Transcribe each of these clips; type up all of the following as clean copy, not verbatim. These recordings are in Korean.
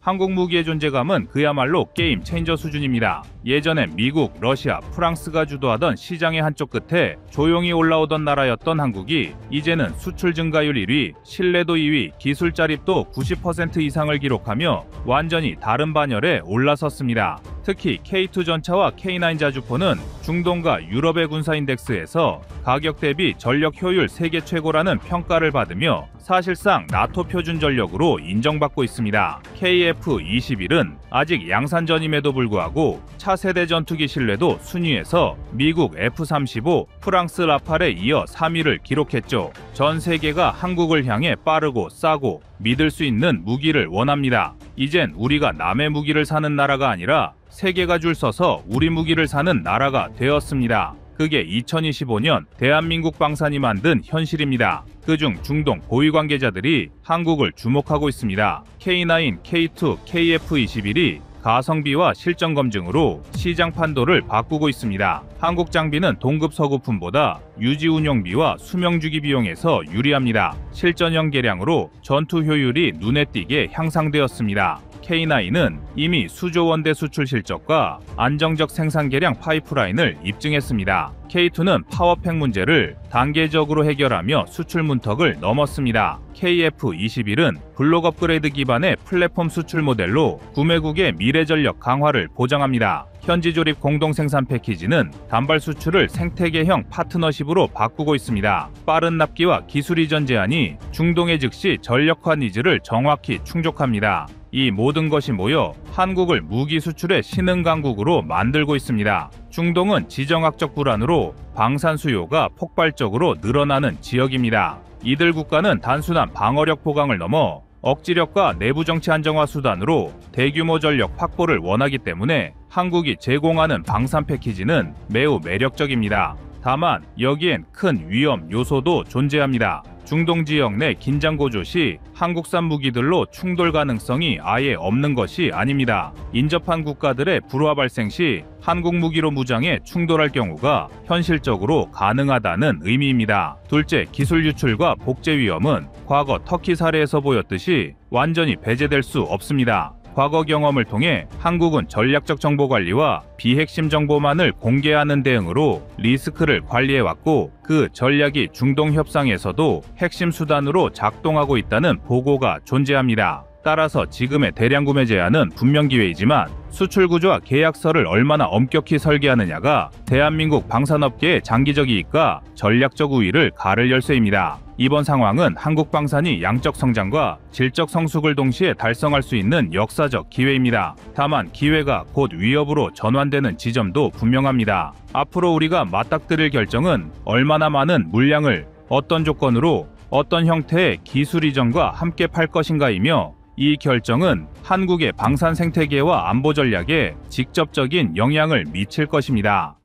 한국 무기의 존재감은 그야말로 게임 체인저 수준입니다. 예전엔 미국, 러시아, 프랑스가 주도하던 시장의 한쪽 끝에 조용히 올라오던 나라였던 한국이 이제는 수출 증가율 1위, 신뢰도 2위, 기술 자립도 90% 이상을 기록하며 완전히 다른 반열에 올라섰습니다. 특히 K2 전차와 K9 자주포는 중동과 유럽의 군사 인덱스에서 가격 대비 전력 효율 세계 최고라는 평가를 받으며 사실상 나토 표준 전력으로 인정받고 있습니다. KF-21은 아직 양산전임에도 불구하고 차세대 전투기 신뢰도 순위에서 미국 F-35, 프랑스 라팔에 이어 3위를 기록했죠. 전 세계가 한국을 향해 빠르고 싸고 믿을 수 있는 무기를 원합니다. 이젠 우리가 남의 무기를 사는 나라가 아니라 세계가 줄 서서 우리 무기를 사는 나라가 되었습니다. 그게 2025년 대한민국 방산이 만든 현실입니다. 그중 중동 고위 관계자들이 한국을 주목하고 있습니다. K9, K2, KF-21이 가성비와 실전 검증으로 시장 판도를 바꾸고 있습니다. 한국 장비는 동급 서구품보다 유지 운영비와 수명주기 비용에서 유리합니다. 실전형 개량으로 전투 효율이 눈에 띄게 향상되었습니다. K9은 이미 수조 원대 수출 실적과 안정적 생산 개량 파이프라인을 입증했습니다. K2는 파워팩 문제를 단계적으로 해결하며 수출 문턱을 넘었습니다. KF-21은 블록 업그레이드 기반의 플랫폼 수출 모델로 구매국의 미래 전력 강화를 보장합니다. 현지 조립 공동 생산 패키지는 단발 수출을 생태계형 파트너십으로 바꾸고 있습니다. 빠른 납기와 기술 이전 제한이 중동의 즉시 전력화 니즈를 정확히 충족합니다. 이 모든 것이 모여 한국을 무기 수출의 신흥 강국으로 만들고 있습니다. 중동은 지정학적 불안으로 방산 수요가 폭발적으로 늘어나는 지역입니다. 이들 국가는 단순한 방어력 보강을 넘어 억지력과 내부 정치 안정화 수단으로 대규모 전력 확보를 원하기 때문에 한국이 제공하는 방산 패키지는 매우 매력적입니다. 다만 여기엔 큰 위험 요소도 존재합니다. 중동 지역 내 긴장 고조 시 한국산 무기들로 충돌 가능성이 아예 없는 것이 아닙니다. 인접한 국가들의 불화 발생 시 한국 무기로 무장해 충돌할 경우가 현실적으로 가능하다는 의미입니다. 둘째, 기술 유출과 복제 위험은 과거 터키 사례에서 보였듯이 완전히 배제될 수 없습니다. 과거 경험을 통해 한국은 전략적 정보 관리와 비핵심 정보만을 공개하는 대응으로 리스크를 관리해왔고 그 전략이 중동 협상에서도 핵심 수단으로 작동하고 있다는 보고가 존재합니다. 따라서 지금의 대량 구매 제한은 분명 기회이지만 수출 구조와 계약서를 얼마나 엄격히 설계하느냐가 대한민국 방산업계의 장기적 이익과 전략적 우위를 가를 열쇠입니다. 이번 상황은 한국 방산이 양적 성장과 질적 성숙을 동시에 달성할 수 있는 역사적 기회입니다. 다만 기회가 곧 위협으로 전환되는 지점도 분명합니다. 앞으로 우리가 맞닥뜨릴 결정은 얼마나 많은 물량을 어떤 조건으로 어떤 형태의 기술 이전과 함께 팔 것인가이며 이 결정은 한국의 방산 생태계와 안보 전략에 직접적인 영향을 미칠 것입니다.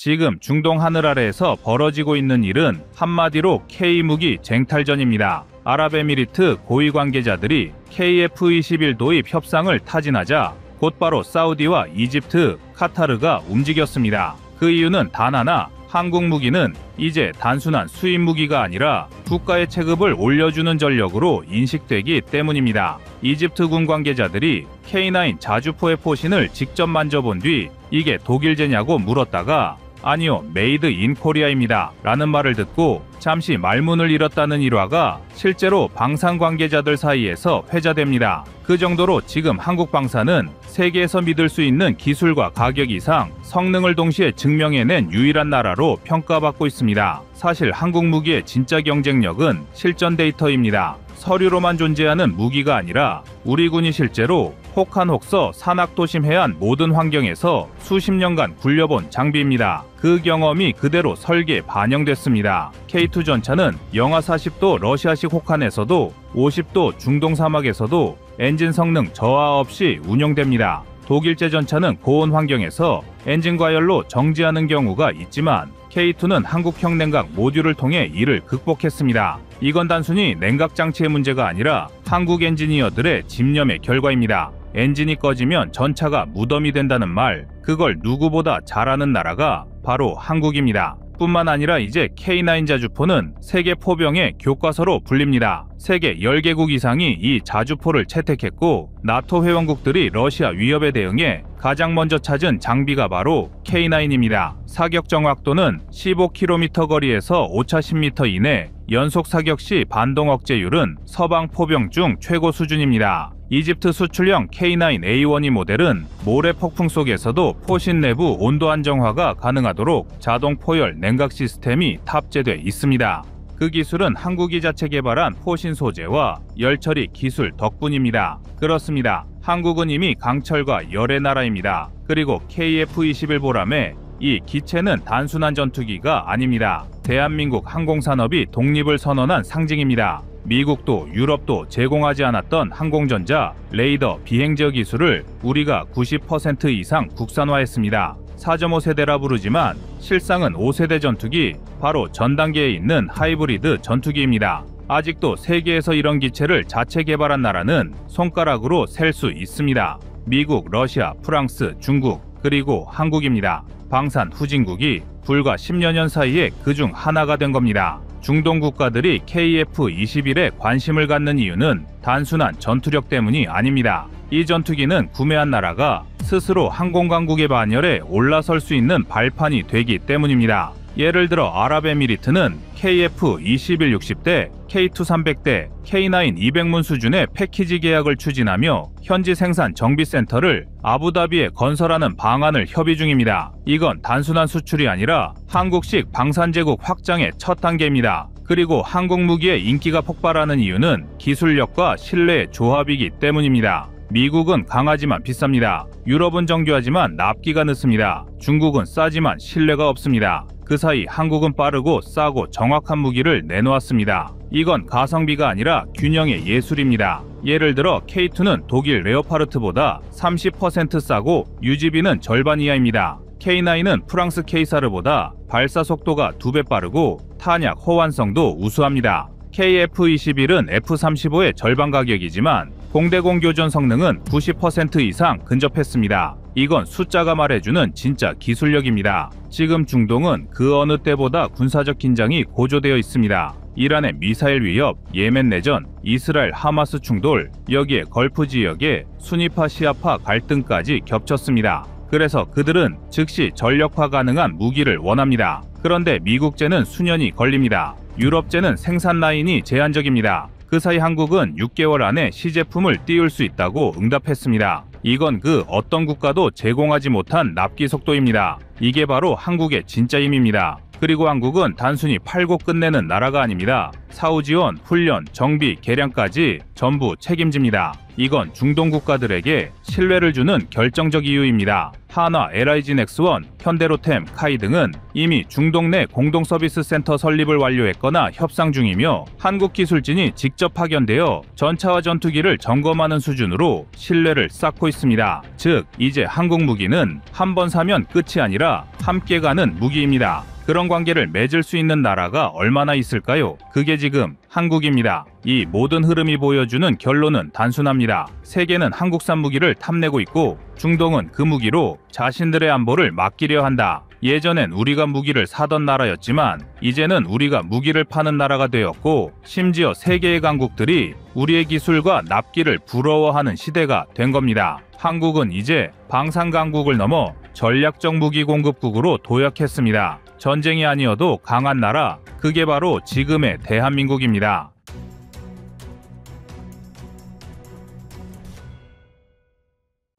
지금 중동 하늘 아래에서 벌어지고 있는 일은 한마디로 K무기 쟁탈전입니다. 아랍에미리트 고위 관계자들이 KF-21 도입 협상을 타진하자 곧바로 사우디와 이집트, 카타르가 움직였습니다. 그 이유는 단 하나, 한국 무기는 이제 단순한 수입 무기가 아니라 국가의 체급을 올려주는 전력으로 인식되기 때문입니다. 이집트군 관계자들이 K9 자주포의 포신을 직접 만져본 뒤 이게 독일제냐고 물었다가 아니요, 메이드 인 코리아입니다 라는 말을 듣고 잠시 말문을 잃었다는 일화가 실제로 방산 관계자들 사이에서 회자됩니다. 그 정도로 지금 한국 방산은 세계에서 믿을 수 있는 기술과 가격 이상 성능을 동시에 증명해낸 유일한 나라로 평가받고 있습니다. 사실 한국 무기의 진짜 경쟁력은 실전 데이터입니다. 서류로만 존재하는 무기가 아니라 우리 군이 실제로 혹한혹서 산악도심 해안 모든 환경에서 수십 년간 굴려본 장비입니다. 그 경험이 그대로 설계에 반영됐습니다. K2 전차는 영하 40도 러시아식 혹한에서도 50도 중동 사막에서도 엔진 성능 저하 없이 운영됩니다. 독일제 전차는 고온 환경에서 엔진 과열로 정지하는 경우가 있지만 K2는 한국형 냉각 모듈을 통해 이를 극복했습니다. 이건 단순히 냉각 장치의 문제가 아니라 한국 엔지니어들의 집념의 결과입니다. 엔진이 꺼지면 전차가 무덤이 된다는 말, 그걸 누구보다 잘하는 나라가 바로 한국입니다. 뿐만 아니라 이제 K9 자주포는 세계 포병의 교과서로 불립니다. 세계 10개국 이상이 이 자주포를 채택했고 나토 회원국들이 러시아 위협에 대응해 가장 먼저 찾은 장비가 바로 K9입니다. 사격 정확도는 15km 거리에서 오차 10m 이내, 연속 사격 시 반동 억제율은 서방 포병 중 최고 수준입니다. 이집트 수출형 K9A12 모델은 모래 폭풍 속에서도 포신 내부 온도 안정화가 가능하도록 자동 포열 냉각 시스템이 탑재돼 있습니다. 그 기술은 한국이 자체 개발한 포신 소재와 열 처리 기술 덕분입니다. 그렇습니다. 한국은 이미 강철과 열의 나라입니다. 그리고 KF-21 보람에 이 기체는 단순한 전투기가 아닙니다. 대한민국 항공산업이 독립을 선언한 상징입니다. 미국도 유럽도 제공하지 않았던 항공전자, 레이더, 비행저 기술을 우리가 90% 이상 국산화했습니다. 4.5세대라 부르지만 실상은 5세대 전투기, 바로 전 단계에 있는 하이브리드 전투기입니다. 아직도 세계에서 이런 기체를 자체 개발한 나라는 손가락으로 셀 수 있습니다. 미국, 러시아, 프랑스, 중국, 그리고 한국입니다. 방산 후진국이 불과 10여년 사이에 그중 하나가 된 겁니다. 중동 국가들이 KF-21에 관심을 갖는 이유는 단순한 전투력 때문이 아닙니다. 이 전투기는 구매한 나라가 스스로 항공강국의 반열에 올라설 수 있는 발판이 되기 때문입니다. 예를 들어 아랍에미리트는 KF-21 60대, K2 300대, K9 200문 수준의 패키지 계약을 추진하며 현지 생산 정비센터를 아부다비에 건설하는 방안을 협의 중입니다. 이건 단순한 수출이 아니라 한국식 방산제국 확장의 첫 단계입니다. 그리고 한국 무기의 인기가 폭발하는 이유는 기술력과 신뢰의 조합이기 때문입니다. 미국은 강하지만 비쌉니다. 유럽은 정교하지만 납기가 늦습니다. 중국은 싸지만 신뢰가 없습니다. 그 사이 한국은 빠르고 싸고 정확한 무기를 내놓았습니다. 이건 가성비가 아니라 균형의 예술입니다. 예를 들어 K2는 독일 레오파르트보다 30% 싸고 유지비는 절반 이하입니다. K9은 프랑스 케이사르보다 발사 속도가 2배 빠르고 탄약 호환성도 우수합니다. KF-21은 F-35의 절반 가격이지만 공대공 교전 성능은 90% 이상 근접했습니다. 이건 숫자가 말해주는 진짜 기술력입니다. 지금 중동은 그 어느 때보다 군사적 긴장이 고조되어 있습니다. 이란의 미사일 위협, 예멘 내전, 이스라엘 하마스 충돌, 여기에 걸프 지역의 순위파 시아파 갈등까지 겹쳤습니다. 그래서 그들은 즉시 전력화 가능한 무기를 원합니다. 그런데 미국제는 수년이 걸립니다. 유럽제는 생산 라인이 제한적입니다. 그 사이 한국은 6개월 안에 시제품을 띄울 수 있다고 응답했습니다. 이건 그 어떤 국가도 제공하지 못한 납기 속도입니다. 이게 바로 한국의 진짜 힘입니다. 그리고 한국은 단순히 팔고 끝내는 나라가 아닙니다. 사후 지원, 훈련, 정비, 개량까지 전부 책임집니다. 이건 중동 국가들에게 신뢰를 주는 결정적 이유입니다. 한화, LIG 넥스원, 현대로템, 카이 등은 이미 중동 내 공동 서비스 센터 설립을 완료했거나 협상 중이며 한국 기술진이 직접 파견되어 전차와 전투기를 점검하는 수준으로 신뢰를 쌓고 있습니다. 즉, 이제 한국 무기는 한 번 사면 끝이 아니라 함께 가는 무기입니다. 그런 관계를 맺을 수 있는 나라가 얼마나 있을까요? 그게 지금 한국입니다. 이 모든 흐름이 보여주는 결론은 단순합니다. 세계는 한국산 무기를 탐내고 있고 중동은 그 무기로 자신들의 안보를 맡기려 한다. 예전엔 우리가 무기를 사던 나라였지만 이제는 우리가 무기를 파는 나라가 되었고 심지어 세계의 강국들이 우리의 기술과 납기를 부러워하는 시대가 된 겁니다. 한국은 이제 방산 강국을 넘어 전략적 무기 공급국으로 도약했습니다. 전쟁이 아니어도 강한 나라, 그게 바로 지금의 대한민국입니다.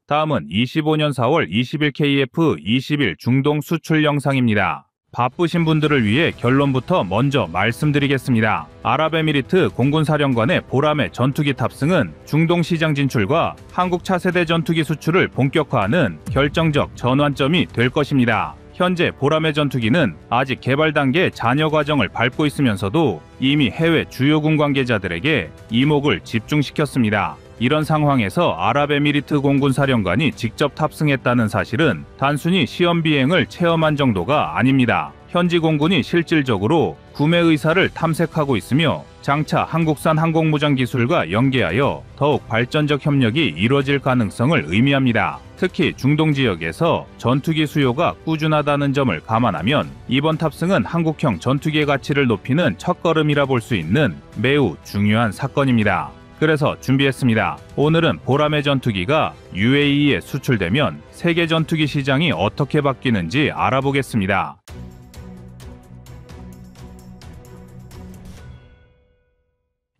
다음은 25년 4월 20일 KF-21 중동 수출 영상입니다. 바쁘신 분들을 위해 결론부터 먼저 말씀드리겠습니다. 아랍에미리트 공군사령관의 보람의 전투기 탑승은 중동 시장 진출과 한국 차세대 전투기 수출을 본격화하는 결정적 전환점이 될 것입니다. 현재 보람의 전투기는 아직 개발 단계 잔여 과정을 밟고 있으면서도 이미 해외 주요군 관계자들에게 이목을 집중시켰습니다. 이런 상황에서 아랍에미리트 공군사령관이 직접 탑승했다는 사실은 단순히 시험 비행을 체험한 정도가 아닙니다. 현지 공군이 실질적으로 구매 의사를 탐색하고 있으며 장차 한국산 항공무장 기술과 연계하여 더욱 발전적 협력이 이뤄질 가능성을 의미합니다. 특히 중동 지역에서 전투기 수요가 꾸준하다는 점을 감안하면 이번 탑승은 한국형 전투기의 가치를 높이는 첫걸음이라 볼 수 있는 매우 중요한 사건입니다. 그래서 준비했습니다. 오늘은 보라매 전투기가 UAE에 수출되면 세계 전투기 시장이 어떻게 바뀌는지 알아보겠습니다.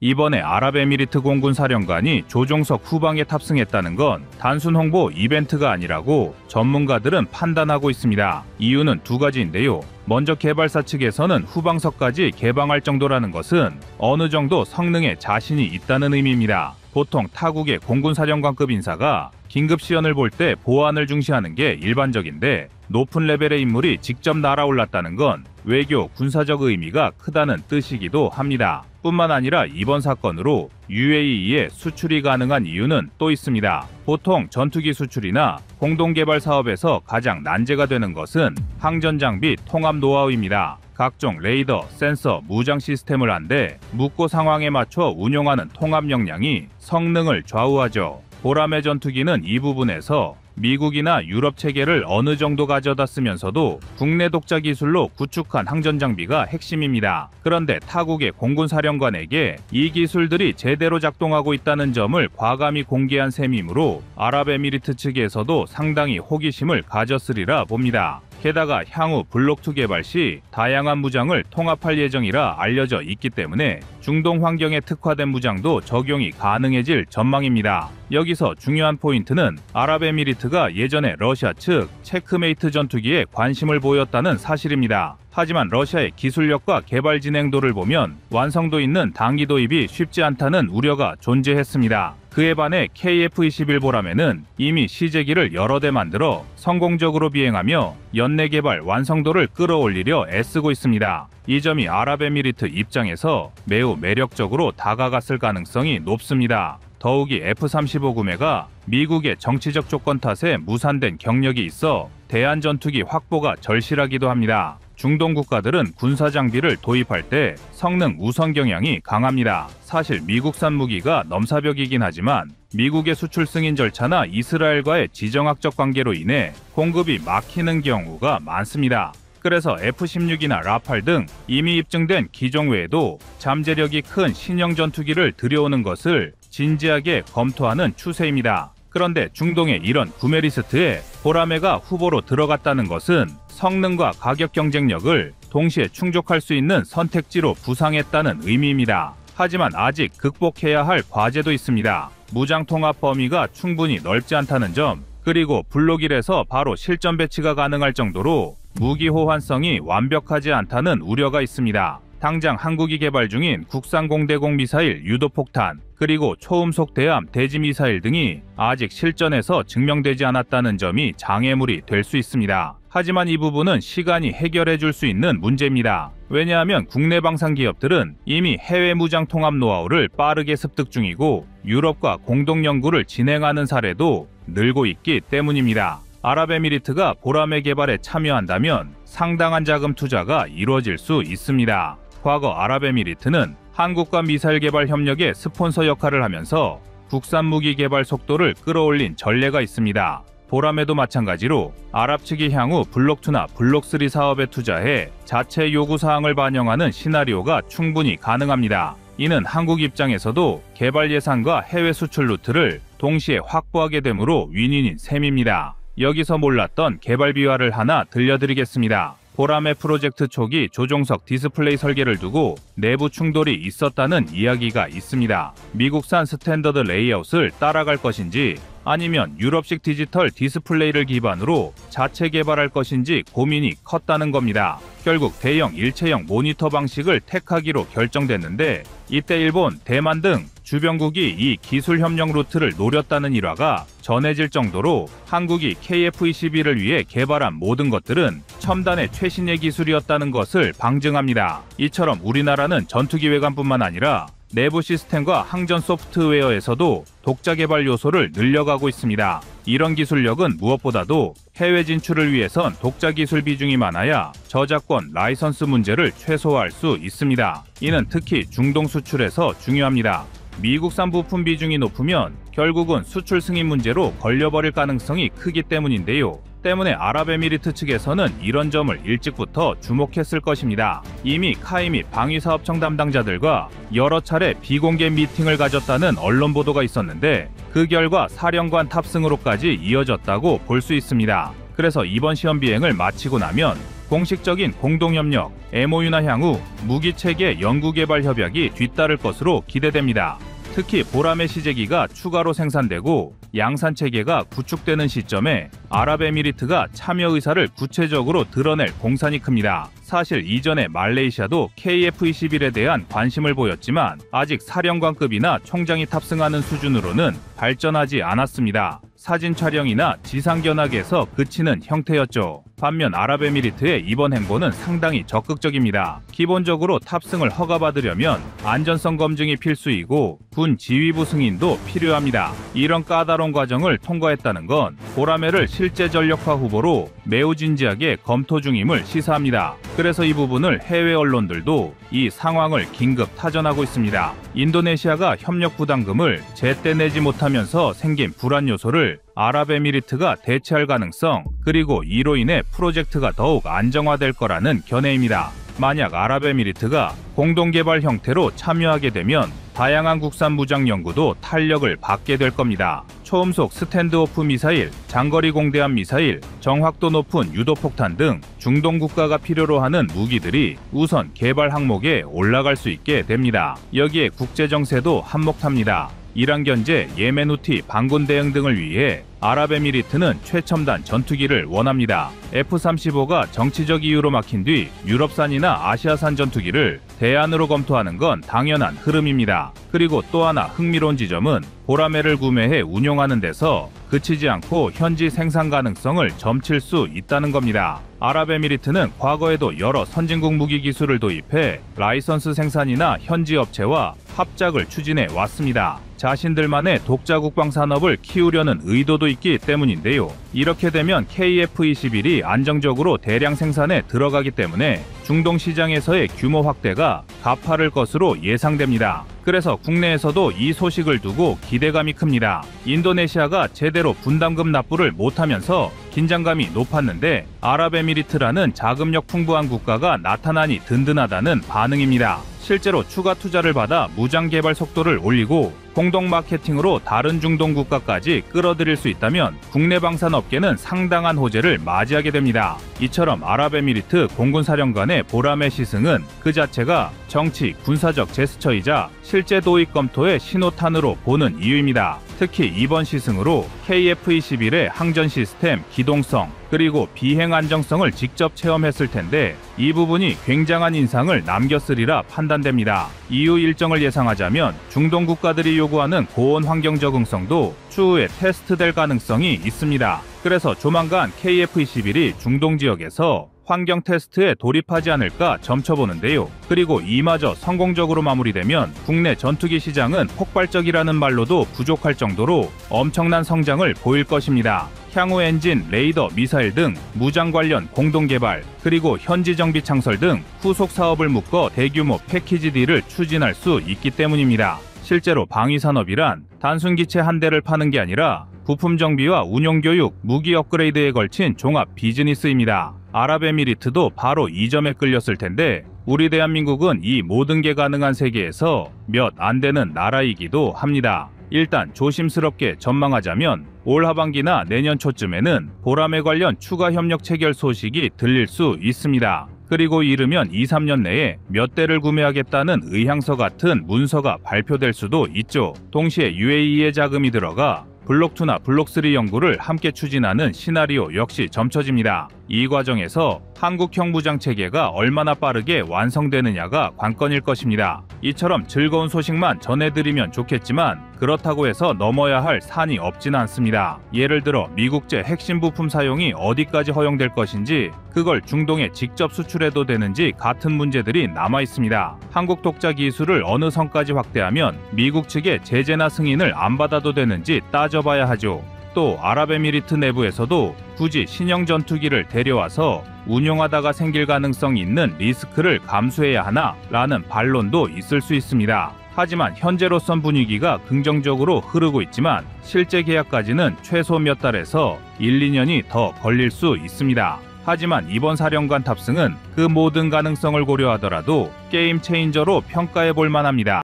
이번에 아랍에미리트 공군 사령관이 조종석 후방에 탑승했다는 건 단순 홍보 이벤트가 아니라고 전문가들은 판단하고 있습니다. 이유는 두 가지인데요. 먼저 개발사 측에서는 후방석까지 개방할 정도라는 것은 어느 정도 성능에 자신이 있다는 의미입니다. 보통 타국의 공군 사령관급 인사가 긴급 시연을 볼 때 보안을 중시하는 게 일반적인데 높은 레벨의 인물이 직접 날아올랐다는 건 외교, 군사적 의미가 크다는 뜻이기도 합니다. 뿐만 아니라 이번 사건으로 UAE에 수출이 가능한 이유는 또 있습니다. 보통 전투기 수출이나 공동개발 사업에서 가장 난제가 되는 것은 항전장비 통합 노하우입니다. 각종 레이더, 센서, 무장 시스템을 한데 묵고 상황에 맞춰 운용하는 통합 역량이 성능을 좌우하죠. 보라매 전투기는 이 부분에서 미국이나 유럽 체계를 어느 정도 가져다 쓰면서도 국내 독자 기술로 구축한 항전장비가 핵심입니다. 그런데 타국의 공군 사령관에게 이 기술들이 제대로 작동하고 있다는 점을 과감히 공개한 셈이므로 아랍에미리트 측에서도 상당히 호기심을 가졌으리라 봅니다. 게다가 향후 블록2 개발 시 다양한 무장을 통합할 예정이라 알려져 있기 때문에 중동 환경에 특화된 무장도 적용이 가능해질 전망입니다. 여기서 중요한 포인트는 아랍에미리트가 예전에 러시아 측 체크메이트 전투기에 관심을 보였다는 사실입니다. 하지만 러시아의 기술력과 개발 진행도를 보면 완성도 있는 단기 도입이 쉽지 않다는 우려가 존재했습니다. 그에 반해 KF-21 보라매는 이미 시제기를 여러 대 만들어 성공적으로 비행하며 연내 개발 완성도를 끌어올리려 애쓰고 있습니다. 이 점이 아랍에미리트 입장에서 매우 매력적으로 다가갔을 가능성이 높습니다. 더욱이 F-35 구매가 미국의 정치적 조건 탓에 무산된 경력이 있어 대한 전투기 확보가 절실하기도 합니다. 중동 국가들은 군사 장비를 도입할 때 성능 우선 경향이 강합니다. 사실 미국산 무기가 넘사벽이긴 하지만 미국의 수출 승인 절차나 이스라엘과의 지정학적 관계로 인해 공급이 막히는 경우가 많습니다. 그래서 F-16이나 라팔 등 이미 입증된 기종 외에도 잠재력이 큰 신형 전투기를 들여오는 것을 진지하게 검토하는 추세입니다. 그런데 중동의 이런 구매 리스트에 보라매가 후보로 들어갔다는 것은 성능과 가격 경쟁력을 동시에 충족할 수 있는 선택지로 부상했다는 의미입니다. 하지만 아직 극복해야 할 과제도 있습니다. 무장 통합 범위가 충분히 넓지 않다는 점, 그리고 블록 1에서 바로 실전 배치가 가능할 정도로 무기 호환성이 완벽하지 않다는 우려가 있습니다. 당장 한국이 개발 중인 국산 공대공 미사일 유도폭탄, 그리고 초음속 대함 대지 미사일 등이 아직 실전에서 증명되지 않았다는 점이 장애물이 될 수 있습니다. 하지만 이 부분은 시간이 해결해 줄 수 있는 문제입니다. 왜냐하면 국내 방산 기업들은 이미 해외 무장 통합 노하우를 빠르게 습득 중이고 유럽과 공동 연구를 진행하는 사례도 늘고 있기 때문입니다. 아랍에미리트가 보라매 개발에 참여한다면 상당한 자금 투자가 이루어질 수 있습니다. 과거 아랍에미리트는 한국과 미사일 개발 협력의 스폰서 역할을 하면서 국산 무기 개발 속도를 끌어올린 전례가 있습니다. 보라매도 마찬가지로 아랍 측이 향후 블록2나 블록3 사업에 투자해 자체 요구사항을 반영하는 시나리오가 충분히 가능합니다. 이는 한국 입장에서도 개발 예산과 해외 수출 루트를 동시에 확보하게 되므로 윈윈인 셈입니다. 여기서 몰랐던 개발 비화를 하나 들려드리겠습니다. 보라매 프로젝트 초기 조종석 디스플레이 설계를 두고 내부 충돌이 있었다는 이야기가 있습니다. 미국산 스탠더드 레이아웃을 따라갈 것인지 아니면 유럽식 디지털 디스플레이를 기반으로 자체 개발할 것인지 고민이 컸다는 겁니다. 결국 대형 일체형 모니터 방식을 택하기로 결정됐는데 이때 일본, 대만 등 주변국이 이 기술 협력 루트를 노렸다는 일화가 전해질 정도로 한국이 KF-21을 위해 개발한 모든 것들은 첨단의 최신의 기술이었다는 것을 방증합니다. 이처럼 우리나라는 전투기 외관뿐만 아니라 내부 시스템과 항전 소프트웨어에서도 독자 개발 요소를 늘려가고 있습니다. 이런 기술력은 무엇보다도 해외 진출을 위해선 독자 기술 비중이 많아야 저작권, 라이선스 문제를 최소화할 수 있습니다. 이는 특히 중동 수출에서 중요합니다. 미국산 부품 비중이 높으면 결국은 수출 승인 문제로 걸려버릴 가능성이 크기 때문인데요. 때문에 아랍에미리트 측에서는 이런 점을 일찍부터 주목했을 것입니다. 이미 카이미 방위사업청 담당자들과 여러 차례 비공개 미팅을 가졌다는 언론 보도가 있었는데 그 결과 사령관 탑승으로까지 이어졌다고 볼 수 있습니다. 그래서 이번 시험 비행을 마치고 나면 공식적인 공동협력, MOU나 향후 무기체계 연구개발 협약이 뒤따를 것으로 기대됩니다. 특히 보라매 시제기가 추가로 생산되고 양산체계가 구축되는 시점에 아랍에미리트가 참여 의사를 구체적으로 드러낼 공산이 큽니다. 사실 이전에 말레이시아도 KF-21에 대한 관심을 보였지만 아직 사령관급이나 총장이 탑승하는 수준으로는 발전하지 않았습니다. 사진 촬영이나 지상 견학에서 그치는 형태였죠. 반면 아랍에미리트의 이번 행보는 상당히 적극적입니다. 기본적으로 탑승을 허가받으려면 안전성 검증이 필수이고 군 지휘부 승인도 필요합니다. 이런 까다로운 과정을 통과했다는 건 보라매를 실제 전력화 후보로 매우 진지하게 검토 중임을 시사합니다. 그래서 이 부분을 해외 언론들도 이 상황을 긴급 타전하고 있습니다. 인도네시아가 협력 부담금을 제때 내지 못하면서 생긴 불안 요소를 아랍에미리트가 대체할 가능성, 그리고 이로 인해 프로젝트가 더욱 안정화될 거라는 견해입니다. 만약 아랍에미리트가 공동개발 형태로 참여하게 되면 다양한 국산 무장 연구도 탄력을 받게 될 겁니다. 초음속 스탠드오프 미사일, 장거리 공대함 미사일, 정확도 높은 유도폭탄 등 중동 국가가 필요로 하는 무기들이 우선 개발 항목에 올라갈 수 있게 됩니다. 여기에 국제정세도 한몫합니다. 이란 견제, 예멘 후티 반군 대응 등을 위해 아랍에미리트는 최첨단 전투기를 원합니다. F-35가 정치적 이유로 막힌 뒤 유럽산이나 아시아산 전투기를 대안으로 검토하는 건 당연한 흐름입니다. 그리고 또 하나 흥미로운 지점은 보라매를 구매해 운용하는 데서 그치지 않고 현지 생산 가능성을 점칠 수 있다는 겁니다. 아랍에미리트는 과거에도 여러 선진국 무기 기술을 도입해 라이선스 생산이나 현지 업체와 합작을 추진해 왔습니다. 자신들만의 독자 국방 산업을 키우려는 의도도 있기 때문인데요. 이렇게 되면 KF-21이 안정적으로 대량 생산에 들어가기 때문에 중동 시장에서의 규모 확대가 가파를 것으로 예상됩니다. 그래서 국내에서도 이 소식을 두고 기대감이 큽니다. 인도네시아가 제대로 분담금 납부를 못하면서 긴장감이 높았는데 아랍에미리트라는 자금력 풍부한 국가가 나타나니 든든하다는 반응입니다. 실제로 추가 투자를 받아 무장 개발 속도를 올리고 공동 마케팅으로 다른 중동 국가까지 끌어들일 수 있다면 국내 방산업계는 상당한 호재를 맞이하게 됩니다. 이처럼 아랍에미리트 공군사령관의 보라매 시승은 그 자체가 정치, 군사적 제스처이자 실제 도입 검토의 신호탄으로 보는 이유입니다. 특히 이번 시승으로 KF-21의 항전 시스템, 기동성, 그리고 비행 안정성을 직접 체험했을 텐데 이 부분이 굉장한 인상을 남겼으리라 판단됩니다. 이후 일정을 예상하자면 중동 국가들이 요구하는 고온 환경 적응성도 추후에 테스트될 가능성이 있습니다. 그래서 조만간 KF-21이 중동 지역에서 환경 테스트에 돌입하지 않을까 점쳐보는데요. 그리고 이마저 성공적으로 마무리되면 국내 전투기 시장은 폭발적이라는 말로도 부족할 정도로 엄청난 성장을 보일 것입니다. 향후 엔진, 레이더, 미사일 등 무장 관련 공동개발, 그리고 현지 정비 창설 등 후속 사업을 묶어 대규모 패키지 딜을 추진할 수 있기 때문입니다. 실제로 방위산업이란 단순 기체 한 대를 파는 게 아니라 부품 정비와 운용 교육, 무기 업그레이드에 걸친 종합 비즈니스입니다. 아랍에미리트도 바로 이 점에 끌렸을 텐데 우리 대한민국은 이 모든 게 가능한 세계에서 몇 안 되는 나라이기도 합니다. 일단 조심스럽게 전망하자면 올 하반기나 내년 초쯤에는 보라매 관련 추가 협력 체결 소식이 들릴 수 있습니다. 그리고 이르면 2-3년 내에 몇 대를 구매하겠다는 의향서 같은 문서가 발표될 수도 있죠. 동시에 UAE의 자금이 들어가 블록2나 블록3 연구를 함께 추진하는 시나리오 역시 점쳐집니다. 이 과정에서 한국형 무장체계가 얼마나 빠르게 완성되느냐가 관건일 것입니다. 이처럼 즐거운 소식만 전해드리면 좋겠지만 그렇다고 해서 넘어야 할 산이 없지는 않습니다. 예를 들어 미국제 핵심 부품 사용이 어디까지 허용될 것인지, 그걸 중동에 직접 수출해도 되는지 같은 문제들이 남아 있습니다. 한국 독자 기술을 어느 선까지 확대하면 미국 측의 제재나 승인을 안 받아도 되는지 따져봐야 하죠. 또 아랍에미리트 내부에서도 굳이 신형 전투기를 데려와서 운용하다가 생길 가능성이 있는 리스크를 감수해야 하나 라는 반론도 있을 수 있습니다. 하지만 현재로선 분위기가 긍정적으로 흐르고 있지만 실제 계약까지는 최소 몇 달에서 1, 2년이 더 걸릴 수 있습니다. 하지만 이번 사령관 탑승은 그 모든 가능성을 고려하더라도 게임 체인저로 평가해 볼 만합니다.